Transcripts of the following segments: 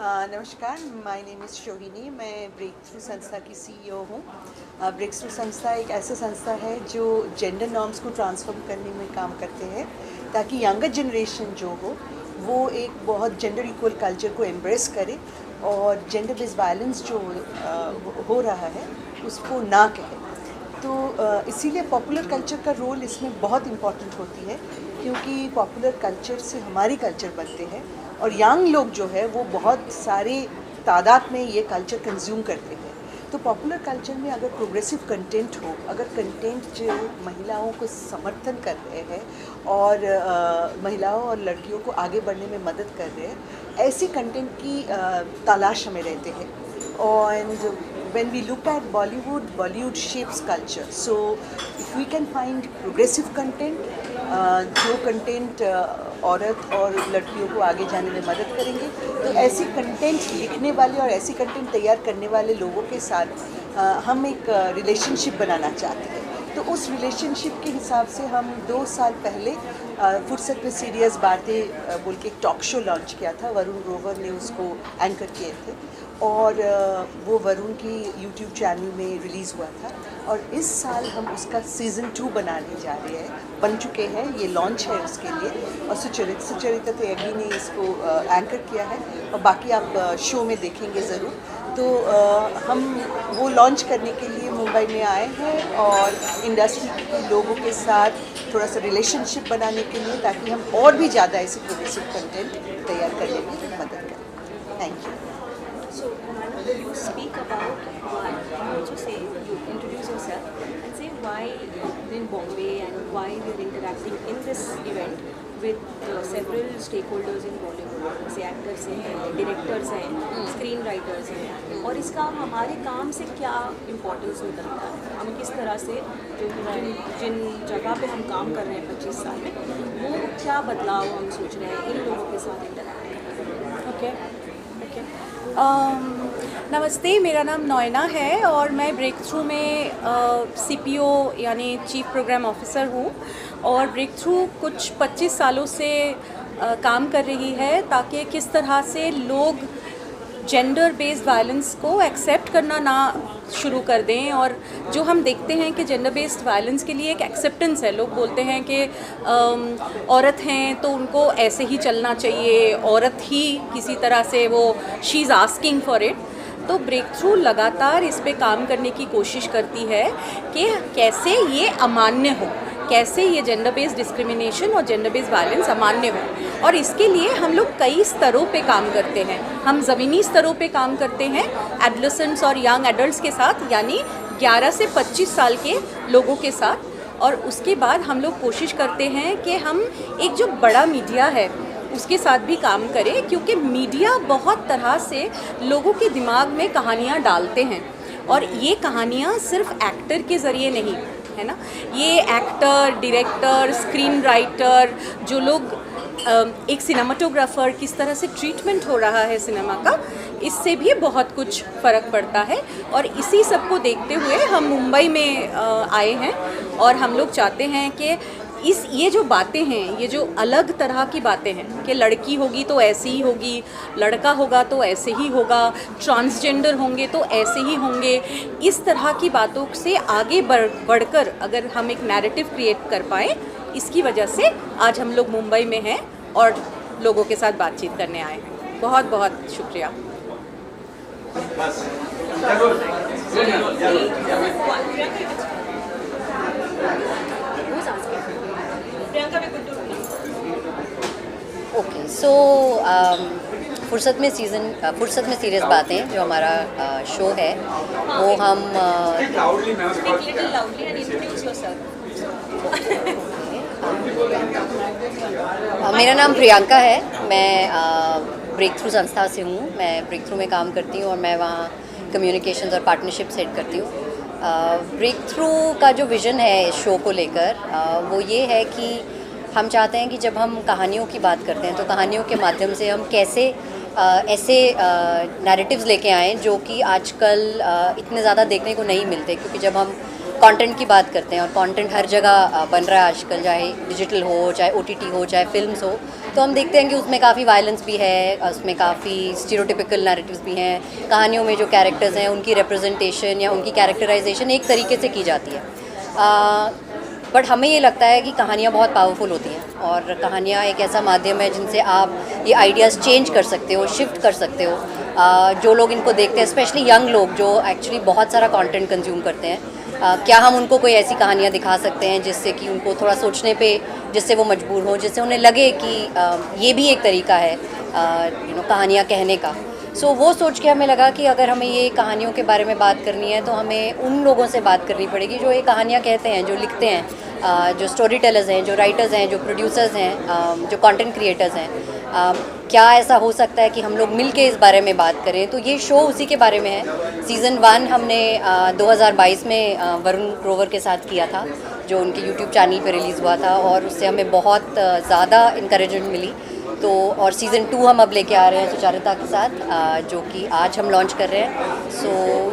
नमस्कार, my name is Shohini. मैं break through संस्था की सीईओ हूँ। ब्रेक थ्रू संस्था एक ऐसा संस्था है जो जेंडर नॉर्म्स को ट्रांसफॉर्म करने में काम करते हैं ताकि यंगर जनरेशन जो हो वो एक बहुत जेंडर इक्वल कल्चर को एम्ब्रेस करे और जेंडर बेस्ड वायलेंस जो हो रहा है उसको ना कहे। तो इसीलिए पॉपुलर कल्चर का रोल इसमें बहुत इम्पॉर्टेंट होती है, क्योंकि पॉपुलर कल्चर से हमारी कल्चर बनते हैं और यंग लोग जो है वो बहुत सारे तादाद में ये कल्चर कंज्यूम करते हैं। तो पॉपुलर कल्चर में अगर प्रोग्रेसिव कंटेंट हो, अगर कंटेंट जो महिलाओं को समर्थन कर रहे हैं और महिलाओं और लड़कियों को आगे बढ़ने में मदद कर रहे हैं, ऐसी कंटेंट की तलाश हमें रहते हैं। And when we look at Bollywood, Bollywood shapes culture. So if we can find progressive content, जो कंटेंट औरत और लड़कियों को आगे जाने में मदद करेंगे, तो ऐसी कंटेंट लिखने वाले और ऐसी कंटेंट तैयार करने वाले लोगों के साथ हम एक रिलेशनशिप बनाना चाहते हैं। तो उस रिलेशनशिप के हिसाब से हम 2 साल पहले फुर्सत में सीरियस बातें बोल के एक टॉक शो लॉन्च किया था। वरुण ग्रोवर ने उसको एंकर किए थे और वो वरुण की यूट्यूब चैनल में रिलीज़ हुआ था। और इस साल हम उसका सीज़न 2 बनाने जा रहे हैं, बन चुके हैं, ये लॉन्च है उसके लिए। और सुचरिता त्यागी ने इसको एंकर किया है और बाकी आप शो में देखेंगे ज़रूर। तो हम वो लॉन्च करने के लिए मुंबई में आए हैं और इंडस्ट्री के लोगों के साथ थोड़ा सा रिलेशनशिप बनाने के लिए, ताकि हम और भी ज़्यादा ऐसे प्रोग्रेसिव कंटेंट तैयार करने में मदद करें। Thank you. So, Madam, will you speak about why, you also say, you introduce yourself and say why in Bombay and why we are interacting in this event with several stakeholders in Bollywood, जैसे actors हैं, directors हैं, screen writers हैं, और इसका हमारे काम से क्या इम्पोर्टेंस निकलता है, हम किस तरह से जिन जगह पे हम काम कर रहे हैं 25 साल में, वो क्या बदलाव हम सोच रहे हैं इन लोगों के साथ इंटरैक्ट करना। ओके। नमस्ते, मेरा नाम नॉयना है और मैं ब्रेक थ्रू में सीपीओ यानी चीफ प्रोग्राम ऑफिसर हूँ। और ब्रेक थ्रू कुछ 25 सालों से काम कर रही है ताकि किस तरह से लोग जेंडर बेस्ड वायलेंस को एक्सेप्ट करना ना शुरू कर दें। और जो हम देखते हैं कि जेंडर बेस्ड वायलेंस के लिए एक एक्सेप्टेंस है, लोग बोलते हैं कि औरत हैं तो उनको ऐसे ही चलना चाहिए, औरत ही किसी तरह से वो she is asking for it. तो ब्रेक थ्रू लगातार इस पे काम करने की कोशिश करती है कि कैसे ये अमान्य हो, कैसे ये जेंडर बेस्ड डिस्क्रिमिनेशन और जेंडर बेस्ड वायलेंस अमान्य हो। और इसके लिए हम लोग कई स्तरों पे काम करते हैं। हम ज़मीनी स्तरों पे काम करते हैं एडोलेसेंट्स और यंग एडल्ट्स के साथ, यानी 11 से 25 साल के लोगों के साथ। और उसके बाद हम लोग कोशिश करते हैं कि हम एक जो बड़ा मीडिया है उसके साथ भी काम करें, क्योंकि मीडिया बहुत तरह से लोगों के दिमाग में कहानियाँ डालते हैं। और ये कहानियाँ सिर्फ एक्टर के ज़रिए नहीं है ना, ये एक्टर, डायरेक्टर, स्क्रीन राइटर, जो लोग एक सिनेमाटोग्राफर, किस तरह से ट्रीटमेंट हो रहा है सिनेमा का, इससे भी बहुत कुछ फ़र्क पड़ता है। और इसी सब को देखते हुए हम मुंबई में आए हैं और हम लोग चाहते हैं कि ये जो बातें हैं, ये जो अलग तरह की बातें हैं कि लड़की होगी तो ऐसी ही होगी, लड़का होगा तो ऐसे ही होगा, ट्रांसजेंडर होंगे तो ऐसे ही होंगे, इस तरह की बातों से आगे बढ़कर अगर हम एक नैरेटिव क्रिएट कर पाएँ, इसकी वजह से आज हम लोग मुंबई में हैं और लोगों के साथ बातचीत करने आए हैं। बहुत बहुत शुक्रिया। ओके, सो फुर्सत में सीरियस बातें जो हमारा शो है वो हम मेरा नाम प्रियंका है। मैं ब्रेक थ्रू संस्था से हूँ। मैं ब्रेक थ्रू में काम करती हूँ और मैं वहाँ कम्युनिकेशंस और पार्टनरशिप सेट करती हूँ। ब्रेक थ्रू का जो विज़न है इस शो को लेकर वो ये है कि हम चाहते हैं कि जब हम कहानियों की बात करते हैं तो कहानियों के माध्यम से हम कैसे ऐसे नैरेटिव्स लेके आएँ जो कि आजकल इतने ज़्यादा देखने को नहीं मिलते। क्योंकि जब हम कंटेंट की बात करते हैं और कंटेंट हर जगह बन रहा है आजकल, चाहे डिजिटल हो, चाहे OTT हो, चाहे फिल्म्स हो, तो हम देखते हैं कि उसमें काफ़ी वायलेंस भी है, उसमें काफ़ी स्टीरियोटिपिकल नैरेटिव्स भी हैं। कहानियों में जो कैरेक्टर्स हैं उनकी रिप्रेजेंटेशन या उनकी कैरेक्टराइजेशन एक तरीके से की जाती है। बट हमें ये लगता है कि कहानियाँ बहुत पावरफुल होती हैं और कहानियाँ एक ऐसा माध्यम है जिनसे आप ये आइडियाज़ चेंज कर सकते हो, शिफ्ट कर सकते हो। जो लोग इनको देखते हैं, स्पेशली यंग लोग जो एक्चुअली बहुत सारा कंटेंट कंज्यूम करते हैं, क्या हम उनको कोई ऐसी कहानियाँ दिखा सकते हैं जिससे कि उनको थोड़ा सोचने पे, जिससे वो मजबूर हों, जिससे उन्हें लगे कि ये भी एक तरीका है कहानियाँ कहने का। सो वो सोच के हमें लगा कि अगर हमें ये कहानियों के बारे में बात करनी है तो हमें उन लोगों से बात करनी पड़ेगी जो ये कहानियाँ कहते हैं, जो लिखते हैं, जो स्टोरी टेलर्स हैं, जो राइटर्स हैं, जो प्रोड्यूसर्स हैं, जो कंटेंट क्रिएटर्स हैं। क्या ऐसा हो सकता है कि हम लोग मिल के इस बारे में बात करें? तो ये शो उसी के बारे में है। सीज़न 1 हमने 2022 में वरुण ग्रोवर के साथ किया था, जो उनके यूट्यूब चैनल पे रिलीज़ हुआ था और उससे हमें बहुत ज़्यादा इंकरेजमेंट मिली। तो और सीज़न 2 हम अब लेके आ रहे हैं सुचारिता के साथ, जो कि आज हम लॉन्च कर रहे हैं। सो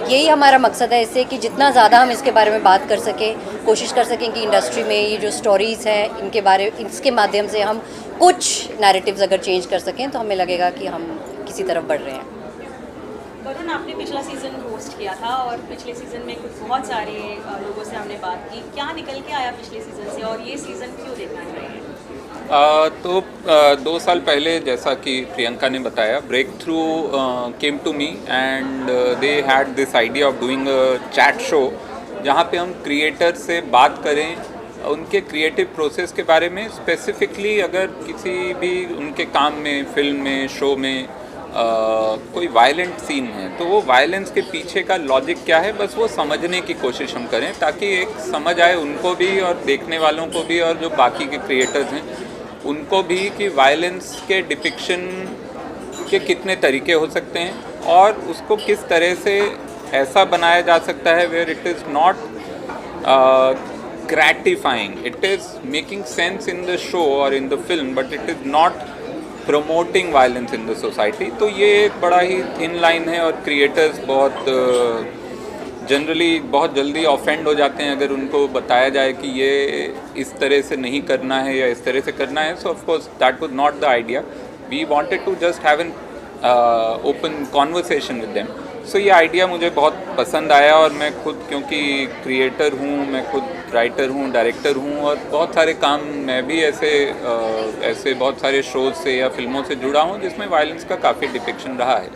यही हमारा मकसद है इससे कि जितना ज़्यादा हम इसके बारे में बात कर सकें, कोशिश कर सकें कि इंडस्ट्री में ये जो स्टोरीज़ हैं इसके माध्यम से हम कुछ नैरेटिव्स अगर चेंज कर सकें तो हमें लगेगा कि हम किसी तरफ बढ़ रहे हैं। वरुण, आपने पिछला सीज़न होस्ट किया था और पिछले सीज़न में कुछ बहुत सारे लोगों से हमने बात की। क्या निकल के आया पिछले सीज़न से और ये सीज़न क्यों देखना चाहिए? 2 साल पहले, जैसा कि प्रियंका ने बताया, breakthrough came to me and they had this idea of doing a chat show जहाँ पे हम क्रिएटर से बात करें उनके क्रिएटिव प्रोसेस के बारे में। स्पेसिफिकली अगर किसी भी उनके काम में, फिल्म में, शो में कोई वायलेंट सीन है तो वो वायलेंस के पीछे का लॉजिक क्या है, बस वो समझने की कोशिश हम करें ताकि एक समझ आए उनको भी और देखने वालों को भी और जो बाकी के क्रिएटर्स हैं उनको भी कि वायलेंस के डिपिक्शन के कितने तरीके हो सकते हैं और उसको किस तरह से ऐसा बनाया जा सकता है where it is not gratifying, it is making sense in the show or in the film, but it is not promoting violence in the society. तो ये एक बड़ा ही thin line है और creators बहुत जनरली बहुत जल्दी ऑफेंड हो जाते हैं अगर उनको बताया जाए कि ये इस तरह से नहीं करना है या इस तरह से करना है. So of course that was not the idea. We wanted to just have an open conversation with them. So ये आइडिया मुझे बहुत पसंद आया और मैं खुद, क्योंकि क्रिएटर हूँ, मैं खुद राइटर हूँ, डायरेक्टर हूँ और बहुत सारे काम मैं भी ऐसे बहुत सारे शोज से या फिल्मों से जुड़ा हूँ जिसमें वायलेंस का काफ़ी डिपिक्शन रहा है.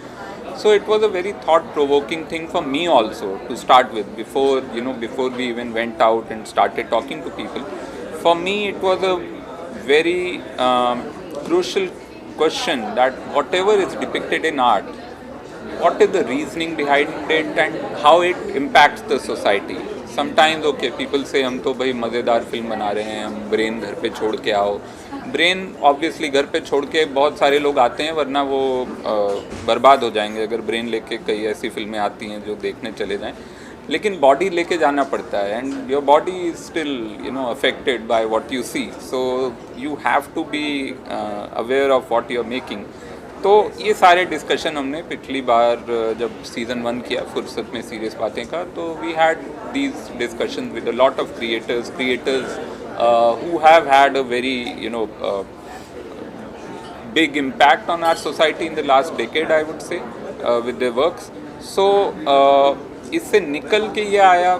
So it was a very thought-provoking thing for me also to start with, before we even went out and started talking to people. For me, it was a very crucial question that whatever is depicted in art, what is the reasoning behind it and how it impacts the society. Sometimes okay, people say हम तो भाई मज़ेदार film बना रहे हैं, हम brain घर पे छोड़ के आओ. ब्रेन ऑब्वियसली घर पे छोड़ के बहुत सारे लोग आते हैं, वरना वो बर्बाद हो जाएंगे अगर ब्रेन लेके कई ऐसी फिल्में आती हैं जो देखने चले जाएं. लेकिन बॉडी लेके जाना पड़ता है and your body is still affected by what you see. So you have to be aware of what you are making. तो ये सारे डिस्कशन हमने पिछली बार जब सीज़न 1 किया फुर्सत में सीरियस बातें का, तो we had these discussion with a lot of creators who have had a very big impact on our society in the last decade, I would say, with their works. So इससे निकल के ये आया,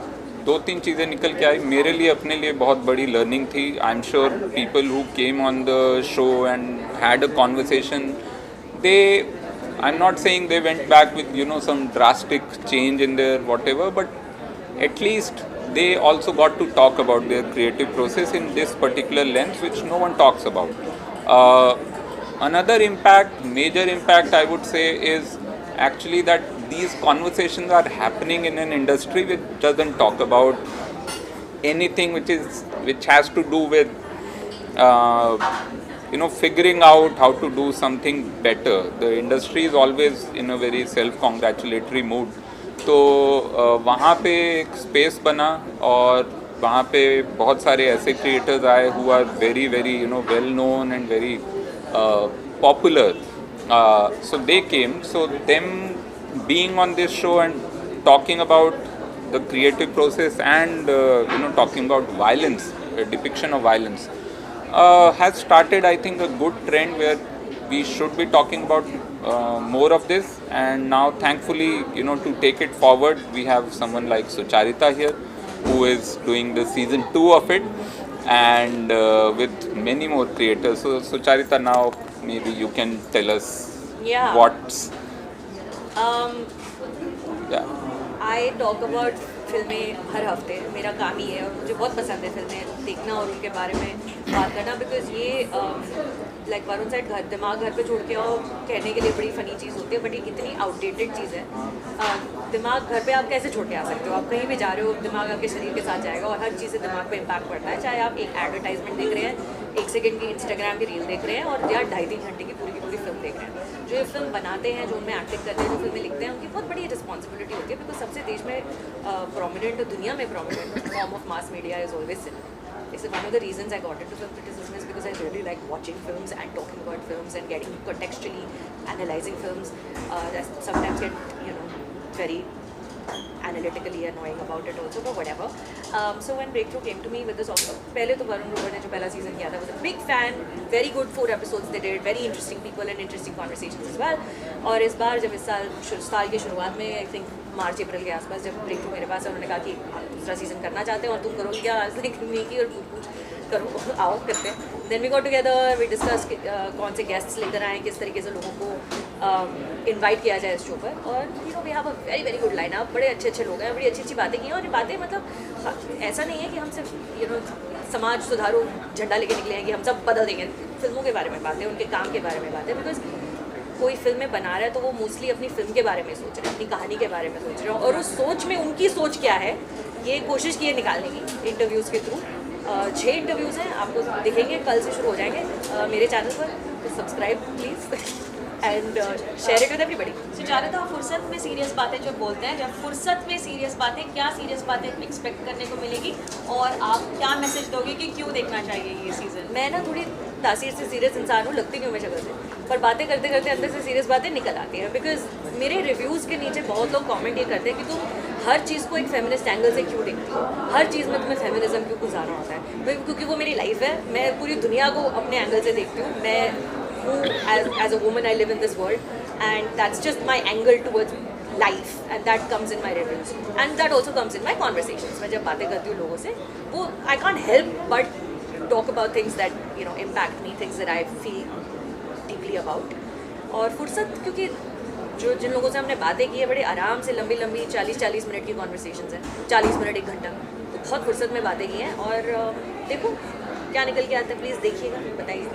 2-3 चीज़ें निकल के आई. मेरे लिए, अपने लिए बहुत बड़ी लर्निंग थी. I am sure people who came on the show and had a conversation, I'm not saying they went back with some drastic change in their whatever, but at least they also got to talk about their creative process in this particular lens, which no one talks about. Another major impact I would say, is actually that these conversations are happening in an industry which doesn't talk about anything which has to do with figuring out how to do something better. The industry is always in a very self-congratulatory mood. तो वहाँ पे एक space बना और वहाँ पे बहुत सारे ऐसे क्रिएटर्स आए who are very very well known and very popular. So they came. So them being on this show and talking about the creative process and talking about violence, depiction of violence, has started, I think, a good trend where we should be talking about more of this. And now, thankfully, to take it forward, we have someone like Sucharita here, who is doing the season 2 of it, and with many more creators. So, Sucharita, now maybe you can tell us Yeah. what's yeah. I talk about फिल्में हर हफ्ते, मेरा काम ही है और मुझे बहुत पसंद है फिल्में देखना और उनके बारे में बात करना, बिकॉज ये लाइक वरुण साइड दिमाग घर पे छोड़ के आओ कहने के लिए बड़ी फ़नी चीज़ होती है, बट ये इतनी आउटडेटेड चीज़ है। दिमाग घर पे आप कैसे छोड़ के आ सकते हो? आप कहीं भी जा रहे हो, दिमाग आपके शरीर के साथ जाएगा और हर चीज़ से दिमाग पे इम्पैक्ट पड़ता है। चाहे आप एक एडवर्टाइजमेंट देख रहे हैं, 1 सेकंड की इंस्टाग्राम की रील देख रहे हैं, और या 2.5-3 घंटे की पूरी फिल्म देख रहे हैं। जो ये फिल्म बनाते हैं, जो उनमें एक्टिंग करते हैं, जो फिल्में लिखते हैं, उनकी बहुत बड़ी रिस्पॉन्सिबिलिटी होती है, बिकॉज सबसे देश में प्रोमिनेंट, दुनिया में prominent form of mass media is always cinema. It's one of the reasons I got into film criticism is because I really like watching films and talking about films and getting contextually analyzing films. That sometimes get very analytically annoying about it also, but whatever. So when Breakthrough came to me with this offer, पहले तो वरुण ग्रोवर ने जो पहला season किया था was a big fan, very good 4 episodes they did, very interesting people and interesting conversations as well. और इस बार जब इस साल की शुरुआत में I think मार्च अप्रैल के आसपास जब Breakthrough मेरे पास है, उन्होंने कहा कि आप दूसरा सीजन करना चाहते हैं और तुम करोगे क्या? नीकी और पूछ करो, आओ करते हैं. Then we got together, we discuss कौन से गेस्ट्स लेकर आएँ, किस तरीके से लोगों को इनवाइट किया जाए इस शो पर. और we have a very good line up, बड़े अच्छे लोग हैं, बड़ी अच्छी बातें की हैं. और ये बातें मतलब ऐसा नहीं है कि हम सिर्फ समाज सुधारो झंडा लेके निकले हैं कि हम सब बदल देंगे. फिल्मों के बारे में बातें, उनके काम के बारे में बातें, बिकॉज कोई फिल्में बना रहा है तो वो मोस्टली अपनी फिल्म के बारे में सोच रहे हैं, अपनी कहानी के बारे में सोच रहे हैं, और उस सोच में उनकी सोच क्या है ये कोशिश की है निकालने की इंटरव्यूज़ के थ्रू. 6 इंटरव्यूज़ हैं, आपको दिखेंगे, कल से शुरू हो जाएंगे मेरे चैनल पर. तो subscribe please and share it with everybody. Sucharita, फुर्सत में सीरियस बातें जो बोलते हैं, जब फुर्सत में सीरियस बातें, क्या सीरियस बातें एक्सपेक्ट करने को मिलेगी और आप क्या मैसेज दोगे कि क्यों देखना चाहिए ये सीज़न? मैं ना थोड़ी तासीर से सीरियस इंसान हूँ, लगती नहीं हूँ मैं शक्ल से, पर बातें करते करते अंदर से सीरियस बातें निकल आती हैं. बिकॉज मेरे रिव्यूज़ के नीचे बहुत लोग कमेंट ये करते हैं कि तुम हर चीज़ को एक फेमिनिस्ट एंगल से क्यों देखती हो, हर चीज़ में तुम्हें फेमिनिज्म क्यों गुजारना होता है. क्योंकि वो मेरी लाइफ है, मैं पूरी दुनिया को अपने एंगल से देखती हूँ. मैं हूँ as a woman, I live in this world, and that's just my angle towards life, and that comes in my reviews, and that also comes in my conversations. मैं जब बातें करती हूँ लोगों से, वो I can't help but talk about things that impact me, things that I feel deeply about. और फुर्सत, क्योंकि जिन लोगों से हमने बातें की है, बड़े आराम से लंबी 40-40 मिनट की कॉन्वर्सेशंस हैं, 40 मिनट 1 घंटा, तो बहुत फुर्सत में बातें की हैं. और देखो क्या निकल के आता है, प्लीज़ देखिएगा, बताइए.